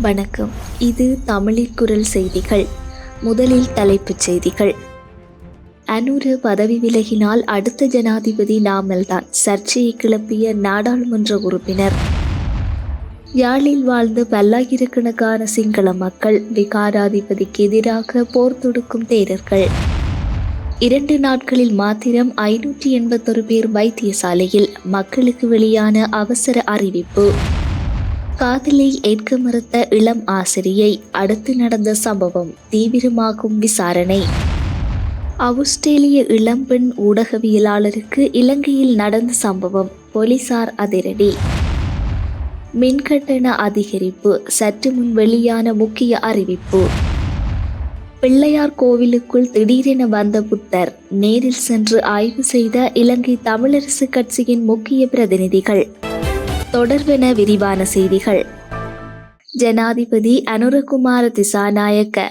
வணக்கம். இது தமிழின் குரல் செய்திகள். முதலில் தலைப்புச் செய்திகள். அனுர பதவி விலகினால் அடுத்த ஜனாதிபதி நாமல்தான், சர்ச்சையை கிளப்பிய நாடாளுமன்ற உறுப்பினர். யாழில் வாழ்ந்த பல்லாயிரக்கணக்கான சிங்கள மக்கள் விகாராதிபதிக்கு எதிராக போர் தொடுக்கும் தேரர்கள். 2 நாட்களில் மாத்திரம் 581 பேர் வைத்தியசாலையில். மக்களுக்கு வெளியான அவசர அறிவிப்பு. காதலை ஏற்க மறுத்த இளம் ஆசிரியை, அடுத்து நடந்த சம்பவம், தீவிரமாகும் விசாரணை. ஆஸ்திரேலிய இளம்பெண் ஊடகவியலாளருக்கு இலங்கையில் நடந்த சம்பவம், போலீசார் அதிரடி. மின்கட்டண அதிகரிப்பு, சற்று முன் வெளியான முக்கிய அறிவிப்பு. பிள்ளையார் கோவிலுக்குள் திடீரென வந்த புத்தர், நேரில் சென்று ஆய்வு செய்த இலங்கை தமிழரசு கட்சியின் முக்கிய பிரதிநிதிகள். தொடர்பென விரிவான செய்திகள். ஜனாதிபதி அனுரகுமார திசாநாயக்க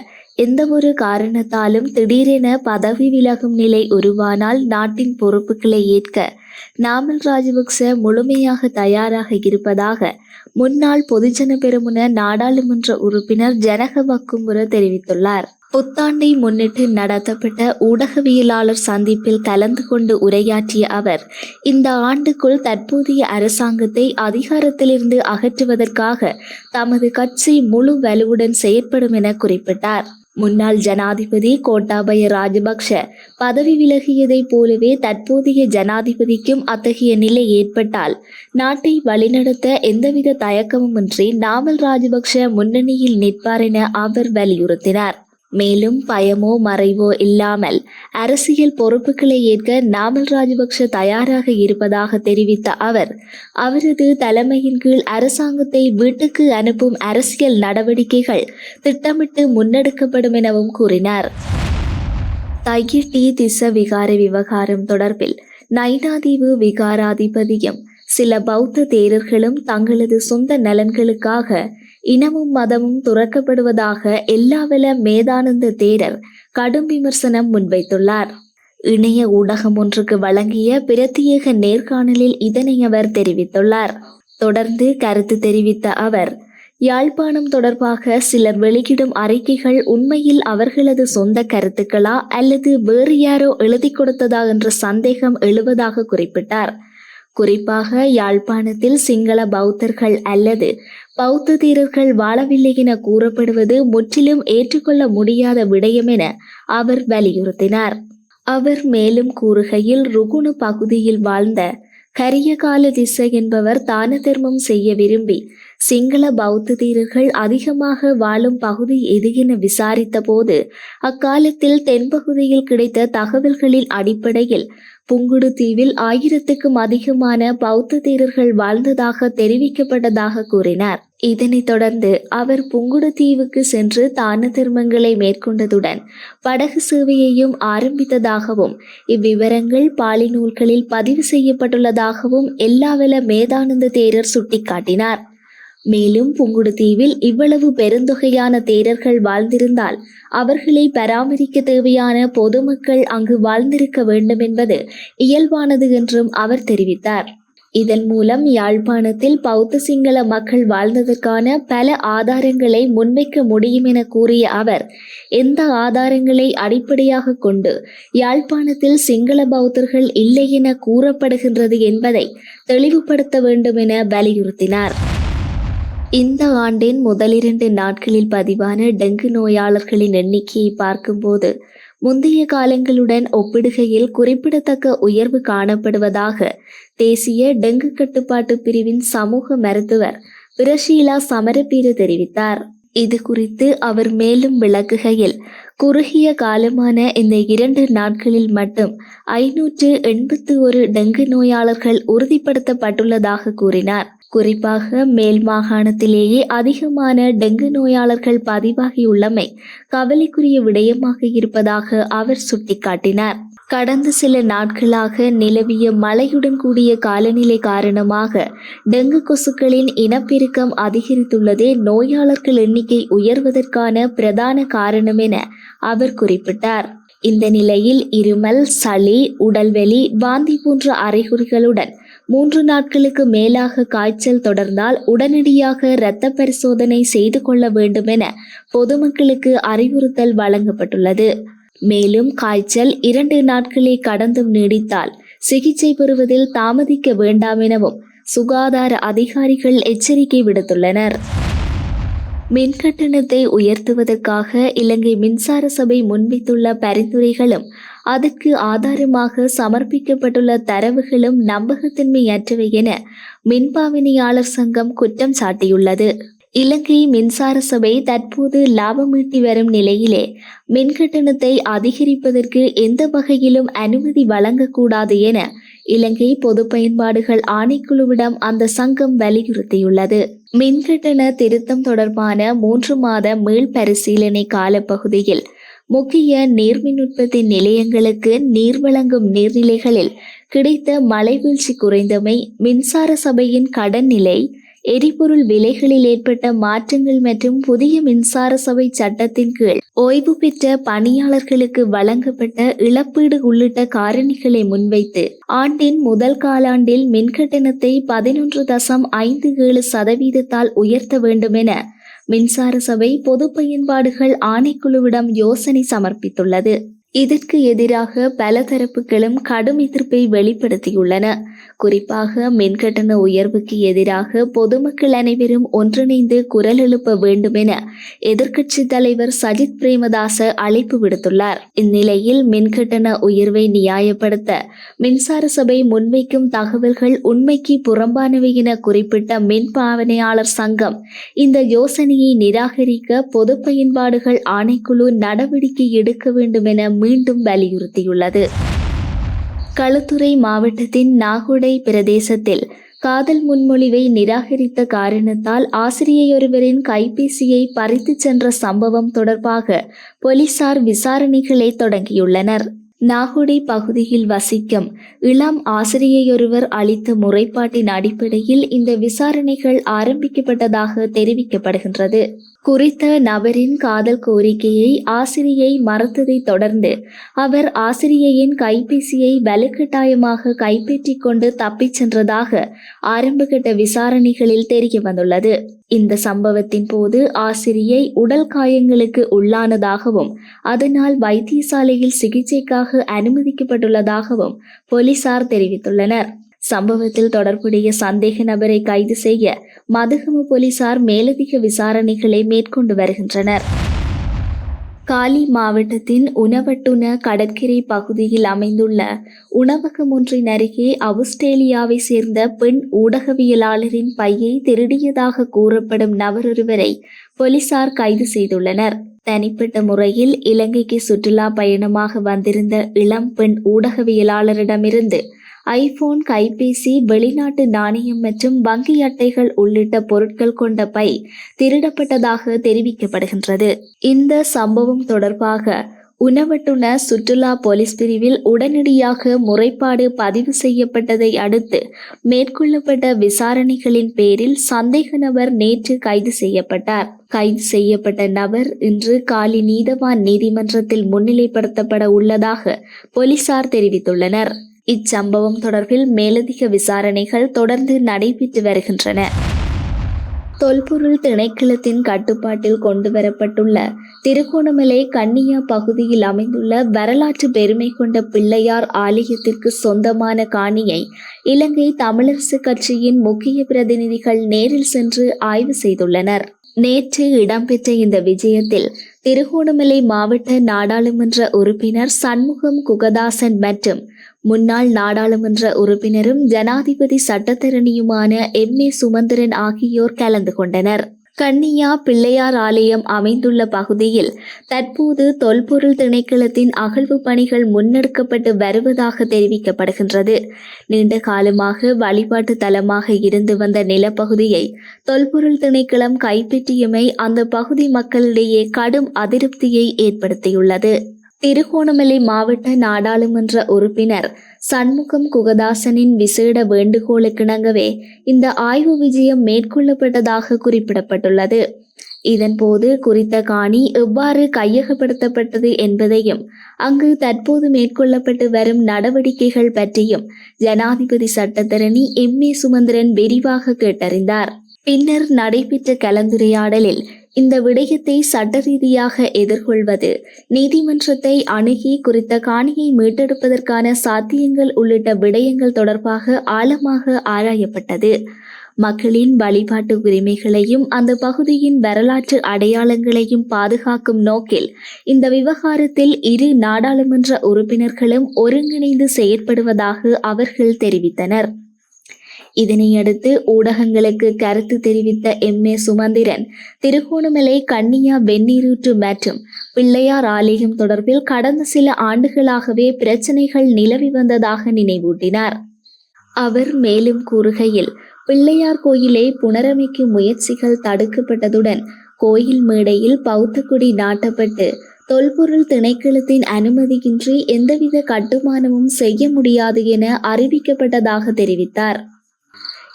எந்தவொரு காரணத்தாலும் திடீரென பதவி விலகும் நிலை உருவானால் நாட்டின் பொறுப்புகளை ஏற்க நாமல் ராஜபக்ச முழுமையாக தயாராக இருப்பதாக முன்னாள் பொதுஜன பெரமுன நாடாளுமன்ற உறுப்பினர் ஜனக வக்கும்புர தெரிவித்துள்ளார். புத்தாண்டை முன்னிட்டு நடத்தப்பட்ட ஊடகவியலாளர் சந்திப்பில் கலந்து கொண்டு உரையாற்றிய அவர், இந்த ஆண்டுக்குள் தற்போதைய அரசாங்கத்தை அதிகாரத்திலிருந்து அகற்றுவதற்காக தமது கட்சி முழு வலுவுடன் செயற்படும் என குறிப்பிட்டார். முன்னாள் ஜனாதிபதி கோட்டாபய ராஜபக்ஷ பதவி விலகியதைப் போலவே தற்போதைய ஜனாதிபதிக்கும் அத்தகைய நிலை ஏற்பட்டால் நாட்டை வழிநடத்த எந்தவித தயக்கமுமின்றி நாமல் ராஜபக்ஷ முன்னணியில் நிற்பார் என அவர் வலியுறுத்தினார். மேலும் பயமோ மறைவோ இல்லாமல் அரசியல் பொறுப்புகளை ஏற்க நாமல் ராஜபக்ஷ தயாராக இருப்பதாக தெரிவித்த அவர், அவரது தலைமையின் கீழ் அரசாங்கத்தை வீட்டுக்கு அனுப்பும் அரசியல் நடவடிக்கைகள் திட்டமிட்டு முன்னெடுக்கப்படும் எனவும் கூறினார். தையிட்டி திஸ்ஸ விகார விவகாரம் தொடர்பில் நைனாதீவு விகாராதிபதியும் சில பௌத்த தேரர்களும் தங்களது சொந்த நலன்களுக்காக இனமும் மதமும் துறக்கப்படுவதாக எல்லாவல மேதானந்த தேரர் கடும் விமர்சனம் முன்வைத்துள்ளார். இணைய ஊடகம் ஒன்றுக்கு வழங்கிய பிரத்யேக நேர்காணலில் இதனை அவர் தெரிவித்துள்ளார். தொடர்ந்து கருத்து தெரிவித்த அவர், யாழ்ப்பாணம் தொடர்பாக சிலர் வெளியிடும் அறிக்கைகள் உண்மையில் அவர்களது சொந்த கருத்துக்களா அல்லது வேறு யாரோ எழுதி கொடுத்ததா என்ற சந்தேகம் எழுவதாக குறிப்பிட்டார். குறிப்பாக யாழ்ப்பாணத்தில் சிங்கள பௌத்தர்கள் அல்லது பௌத்த தீரர்கள் வாழவில்லை என கூறப்படுவது முற்றிலும் ஏற்றுக்கொள்ள முடியாத விடயம் என அவர் வலியுறுத்தினார். அவர் மேலும் கூறுகையில், ருகுணு பகுதியில் வாழ்ந்த கரியகால திஸ்ஸ என்பவர் தான தர்மம் செய்ய விரும்பி சிங்கள பௌத்த தீரர்கள் அதிகமாக வாழும் பகுதி எது என விசாரித்த போது அக்காலத்தில் தென்பகுதியில் கிடைத்த தகவல்களின் அடிப்படையில் புங்குடு தீவில் 1000க்கும் அதிகமான பௌத்த தீரர்கள் வாழ்ந்ததாக தெரிவிக்கப்பட்டதாக கூறினார். இதனைத் தொடர்ந்து அவர் புங்குடு தீவுக்கு சென்று தான தர்மங்களை மேற்கொண்டதுடன் படகு சேவையையும் ஆரம்பித்ததாகவும் இவ்விவரங்கள் பாலி நூல்களில் பதிவு செய்யப்பட்டுள்ளதாகவும் எல்லாவல மேதானந்த தேரர் சுட்டிக்காட்டினார். மேலும் புங்குடு தீவில் இவ்வளவு பெருந்தொகையான தேரர்கள் வாழ்ந்திருந்தால் அவர்களை பராமரிக்க தேவையான பொதுமக்கள் அங்கு வாழ்ந்திருக்க வேண்டும் என்பது இயல்பானது என்றும் அவர் தெரிவித்தார். இதன் மூலம் யாழ்ப்பாணத்தில் பௌத்த சிங்கள மக்கள் வாழ்ந்ததற்கான பல ஆதாரங்களை முன்வைக்க முடியும் என கூறிய அவர், எந்த ஆதாரங்களை அடிப்படையாக கொண்டு யாழ்ப்பாணத்தில் சிங்கள பௌத்தர்கள் இல்லை என கூறப்படுகின்றது என்பதை தெளிவுபடுத்த வேண்டும் என வலியுறுத்தினார். இந்த ஆண்டின் முதல் 2 நாட்களில் பதிவான டெங்கு நோயாளர்களின் எண்ணிக்கையை பார்க்கும்போது முந்தைய காலங்களுடன் ஒப்பிடுகையில் குறிப்பிடத்தக்க உயர்வு காணப்படுவதாக தேசிய டெங்கு கட்டுப்பாட்டு பிரிவின் சமூக மருத்துவர் பிரஷீலா சமரபீர தெரிவித்தார். இது குறித்து அவர் மேலும் விளக்குகையில், குறுகிய காலமான இந்த 2 நாட்களில் மட்டும் 581 டெங்கு நோயாளர்கள் உறுதிப்படுத்தப்பட்டுள்ளதாக கூறினார். குறிப்பாக மேல் மாகாணத்திலேயே அதிகமான டெங்கு நோயாளர்கள் பதிவாகியுள்ளமை கவலைக்குரிய விடயமாக இருப்பதாக அவர் சுட்டிக்காட்டினார். கடந்த சில நாட்களாக நிலவிய மழையுடன் கூடிய காலநிலை காரணமாக டெங்கு கொசுக்களின் இனப்பெருக்கம் அதிகரித்துள்ளதே நோயாளர்கள் எண்ணிக்கை உயர்வதற்கான பிரதான காரணம் என அவர் குறிப்பிட்டார். இந்த நிலையில் இருமல், சளி, உடல்வலி, வாந்தி போன்ற அறிகுறிகளுடன் 3 நாட்களுக்கு மேலாக காய்ச்சல் தொடர்ந்தால் உடனடியாக இரத்த பரிசோதனை செய்து கொள்ள வேண்டும் என பொதுமக்களுக்கு அறிவுறுத்தல் வழங்கப்பட்டுள்ளது. மேலும் காய்ச்சல் 2 நாட்களை கடந்தும் நீடித்தால் சிகிச்சை பெறுவதில் தாமதிக்க வேண்டாம் எனவும் சுகாதார அதிகாரிகள் எச்சரிக்கை விடுத்துள்ளனர். மின்கட்டணத்தை உயர்த்துவதற்காக இலங்கை மின்சார சபை முன்வைத்துள்ள பரிந்துரைகளும் அதற்கு ஆதாரமாக சமர்ப்பிக்கப்பட்டுள்ள தரவுகளும் நம்பகத்தன்மையற்றவை என மின்பாவனையாளர் சங்கம் குற்றம் சாட்டியுள்ளது. இலங்கை மின்சார சபை தற்போது லாபம் ஈட்டி வரும் நிலையிலே மின்கட்டணத்தை அதிகரிப்பதற்கு எந்த வகையிலும் அனுமதி வழங்கக்கூடாது என இலங்கை பொது பயன்பாடுகள் ஆணைக்குழுவிடம் அந்த சங்கம் வலியுறுத்தியுள்ளது. மின்கட்டண திருத்தம் தொடர்பான 3 மாத மீள் பரிசீலனை காலப்பகுதியில் முக்கிய நீர்மின் உற்பத்தி நிலையங்களுக்கு நீர் வழங்கும் நீர்நிலைகளில் கிடைத்த மழைவீழ்ச்சி குறைந்தமை, மின்சார சபையின் கடன் நிலை, எரிபொருள் விலைகளில் ஏற்பட்ட மாற்றங்கள் மற்றும் புதிய மின்சார சபை சட்டத்தின் கீழ் ஓய்வு பெற்ற பணியாளர்களுக்கு வழங்கப்பட்ட இழப்பீடு உள்ளிட்ட காரணிகளை முன்வைத்து ஆண்டின் முதல் காலாண்டில் மின்கட்டணத்தை 11.57% உயர்த்த வேண்டும் என மின்சார சபை பொது பயன்பாடுகள் ஆணைக்குழுவிடம் யோசனை சமர்ப்பித்துள்ளது. இதற்கு எதிராக பல தரப்புகளும் கடும் எதிர்ப்பை வெளிப்படுத்தியுள்ளன. குறிப்பாக மின்கட்டண உயர்வுக்கு எதிராக பொதுமக்கள் அனைவரும் ஒன்றிணைந்து குரல் எழுப்ப வேண்டும் என எதிர்க்கட்சி தலைவர் சஜித் பிரேமதாச அழைப்பு விடுத்துள்ளார். இந்நிலையில் மின்கட்டண உயர்வை நியாயப்படுத்த மின்சார சபை முன்வைக்கும் தகவல்கள் உண்மைக்கு புறம்பானவை என குறிப்பிட்ட மின் பாவனையாளர் சங்கம் இந்த யோசனையை நிராகரிக்க பொது பயன்பாடுகள் ஆணைக்குழு நடவடிக்கை எடுக்க வேண்டும் என மீண்டும் வலியுறுத்தியுள்ளது. களுத்துறை மாவட்டத்தின் நாகுடை பிரதேசத்தில் காதல் முன்மொழிவை நிராகரித்த காரணத்தால் ஆசிரியையொருவரின் கைபேசியை பறித்துச் சென்ற சம்பவம் தொடர்பாக போலீசார் விசாரணைகளை தொடங்கியுள்ளனர். நாகுடை பகுதியில் வசிக்கும் இளம் ஆசிரியையொருவர் அளித்த முறைப்பாட்டின் அடிப்படையில் இந்த விசாரணைகள் ஆரம்பிக்கப்பட்டதாக தெரிவிக்கப்படுகின்றது. குறித்த நபரின் காதல் கோரிக்கையை ஆசிரியை மறுத்ததை தொடர்ந்து அவர் ஆசிரியையின் கைபேசியை வலுக்கட்டாயமாக கைப்பற்றிக் கொண்டு தப்பிச் சென்றதாக ஆரம்பகட்ட விசாரணைகளில் தெரிய வந்துள்ளது. இந்த சம்பவத்தின் போது ஆசிரியை உடல் காயங்களுக்கு உள்ளானதாகவும் அதனால் வைத்தியசாலையில் சிகிச்சைக்காக அனுமதிக்கப்பட்டுள்ளதாகவும் போலீசார் தெரிவித்துள்ளனர். சம்பவத்தில் தொடர்புடைய சந்தேக நபரை கைது செய்ய மதுகம போலீசார் மேலதிக விசாரணைகளை மேற்கொண்டு வருகின்றனர். காலி மாவட்டத்தின் உணவட்டுன கடற்கரை பகுதியில் அமைந்துள்ள உணவகம் ஒன்றின் அருகே ஆஸ்திரேலியாவை சேர்ந்த பெண் ஊடகவியலாளரின் பையை திருடியதாக கூறப்படும் நபரொருவரை போலீசார் கைது செய்துள்ளனர். தனிப்பட்ட முறையில் இலங்கைக்கு சுற்றுலா பயணமாக வந்திருந்த இளம் பெண் ஊடகவியலாளரிடமிருந்து ஐபோன், கைபேசி, வெளிநாட்டு நாணயம் மற்றும் வங்கி அட்டைகள் உள்ளிட்ட பொருட்கள் கொண்ட பை திருடப்பட்டதாக தெரிவிக்கப்படுகின்றது. இந்த சம்பவம் தொடர்பாக உணவட்டுன சுற்றுலா போலீஸ் பிரிவில் உடனடியாக முறைப்பாடு பதிவு செய்யப்பட்டதை அடுத்து மேற்கொள்ளப்பட்ட விசாரணைகளின் பேரில் சந்தேக நபர் நேற்று கைது செய்யப்பட்டார். கைது செய்யப்பட்ட நபர் இன்று காலி நீதவான் நீதிமன்றத்தில் முன்னிலைப்படுத்தப்பட உள்ளதாக போலீசார் தெரிவித்துள்ளனர். இச்சம்பவம் தொடர்பில் மேலதிக விசாரணைகள் தொடர்ந்து நடைபெற்று வருகின்றன. தொல்பொருள் திணைக்களத்தின் கட்டுப்பாட்டில் கொண்டுவரப்பட்டுள்ள திருகோணமலை கன்னியா பகுதியில் அமைந்துள்ள வரலாற்று பெருமை கொண்ட பிள்ளையார் ஆலயத்திற்கு சொந்தமான காணியை இலங்கை தமிழரசு கட்சியின் முக்கிய பிரதிநிதிகள் நேரில் சென்று ஆய்வு செய்துள்ளனர். நேற்று இடம்பெற்ற இந்த விஜயத்தில் திருகோணமலை மாவட்ட நாடாளுமன்ற உறுப்பினர் சண்முகம் குகதாசன் மற்றும் முன்னாள் நாடாளுமன்ற உறுப்பினரும் ஜனாதிபதி சட்டத்தரணியுமான எம்.ஏ. சுமந்திரன் ஆகியோர் கலந்து கொண்டனர். கன்னியா பிள்ளையார் ஆலயம் அமைந்துள்ள பகுதியில் தற்போது தொல்பொருள் திணைக்களத்தின் அகழ்வு பணிகள் முன்னெடுக்கப்பட்டு வருவதாக தெரிவிக்கப்படுகின்றது. நீண்ட காலமாக வழிபாட்டு தலமாக இருந்து வந்த நிலப்பகுதியை தொல்பொருள் திணைக்களம் கைப்பற்றியமை அந்த பகுதி மக்களிடையே கடும் அதிருப்தியை ஏற்படுத்தியுள்ளது. திருகோணமலை மாவட்ட நாடாளுமன்ற உறுப்பினர் சண்முகம் குகதாசனின் விசேட வேண்டுகோளுக்கிணங்கவே இந்த ஆய்வு விஜயம் மேற்கொள்ளப்பட்டதாக குறிப்பிடப்பட்டுள்ளது. இதன்போது குறித்த காணி எவ்வாறு கையகப்படுத்தப்பட்டது என்பதையும் அங்கு தற்போது மேற்கொள்ளப்பட்டு வரும் நடவடிக்கைகள் பற்றியும் ஜனாதிபதி சட்டத்தரணி எம்.ஏ. சுமந்திரன் விரிவாக கேட்டறிந்தார். பின்னர் நடைபெற்ற கலந்துரையாடலில் இந்த விடயத்தை சட்ட ரீதியாக எதிர்கொள்வது, நீதிமன்றத்தை அணுகி குறித்த காணியை மீட்டெடுப்பதற்கான சாத்தியங்கள் உள்ளிட்ட விடயங்கள் தொடர்பாக ஆழமாக ஆராயப்பட்டது. மக்களின் வழிபாட்டு உரிமைகளையும் அந்த பகுதியின் வரலாற்று அடையாளங்களையும் பாதுகாக்கும் நோக்கில் இந்த விவகாரத்தில் இரு நாடாளுமன்ற உறுப்பினர்களும் ஒருங்கிணைந்து செயற்படுவதாக அவர்கள் தெரிவித்தனர். இதனையடுத்து ஊடகங்களுக்கு கருத்து தெரிவித்த எம்.ஏ. சுமந்திரன் திருகோணமலை கன்னியா வெந்நீரூற்று மற்றும் பிள்ளையார் ஆலயம் தொடர்பில் கடந்த சில ஆண்டுகளாகவே பிரச்சினைகள் நிலவி வந்ததாக நினைவூட்டினார். அவர் மேலும் கூறுகையில், பிள்ளையார் கோயிலை புனரமைக்கும் முயற்சிகள் தடுக்கப்பட்டதுடன் கோயில் மேடையில் பௌத்த கொடி நாட்டப்பட்டு தொல்பொருள் திணைக்களத்தின் அனுமதியின்றி எந்தவித கட்டுமானமும் செய்ய முடியாது என அறிவிக்கப்பட்டதாக தெரிவித்தார்.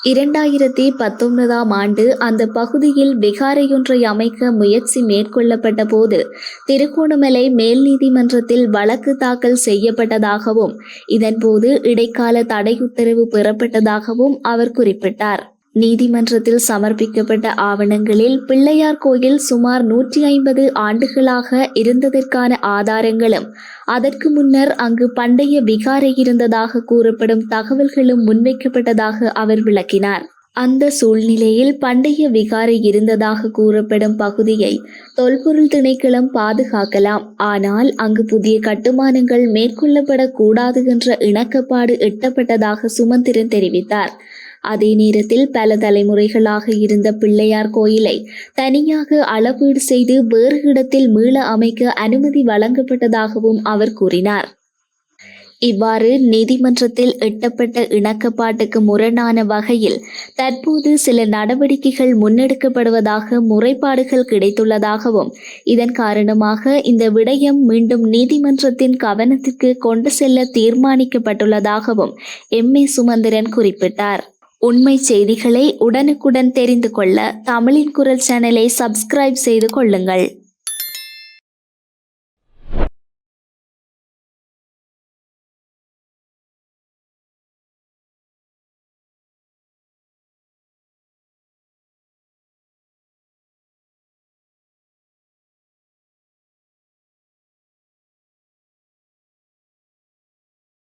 2019ஆம் ஆண்டு அந்த பகுதியில் விகாரையொன்றை அமைக்க முயற்சி மேற்கொள்ளப்பட்ட போது திருகோணமலை மேல் நீதிமன்றத்தில் வழக்கு தாக்கல் செய்யப்பட்டதாகவும் இதன்போது இடைக்கால தடை உத்தரவு பெறப்பட்டதாகவும் அவர் குறிப்பிட்டார். நீதிமன்றத்தில் சமர்ப்பிக்கப்பட்ட ஆவணங்களில் பிள்ளையார் கோயில் சுமார் 150 ஆண்டுகளாக இருந்ததற்கான ஆதாரங்களும் அதற்கு முன்னர் அங்கு பண்டைய விகாரை இருந்ததாக கூறப்படும் தகவல்களும் முன்வைக்கப்பட்டதாக அவர் விளக்கினார். அந்த சூழ்நிலையில் பண்டைய விகாரை இருந்ததாக கூறப்படும் பகுதியை தொல்பொருள் திணைக்களம் பாதுகாக்கலாம், ஆனால் அங்கு புதிய கட்டுமானங்கள் மேற்கொள்ளப்படக்கூடாது என்ற இணக்கப்பாடு எட்டப்பட்டதாக சுமந்திரன் தெரிவித்தார். அதே நேரத்தில் பல தலைமுறைகளாக இருந்த பிள்ளையார் கோயிலை தனியாக அளவீடு செய்து வேறு இடத்தில் மீள அமைக்க அனுமதி வழங்கப்பட்டதாகவும் அவர் கூறினார். இவ்வாறு நீதிமன்றத்தில் எட்டப்பட்ட இணக்கப்பாட்டுக்கு முரணான வகையில் தற்போது சில நடவடிக்கைகள் முன்னெடுக்கப்படுவதாக முறைப்பாடுகள் கிடைத்துள்ளதாகவும் இதன் காரணமாக இந்த விடயம் மீண்டும் நீதிமன்றத்தின் கவனத்திற்கு கொண்டு செல்ல தீர்மானிக்கப்பட்டுள்ளதாகவும் எம்.ஏ. சுமந்திரன் குறிப்பிட்டார். உண்மை செய்திகளை உடனுக்குடன் தெரிந்து கொள்ள தமிழின் குரல் சேனலை சப்ஸ்கிரைப் செய்து கொள்ளுங்கள்.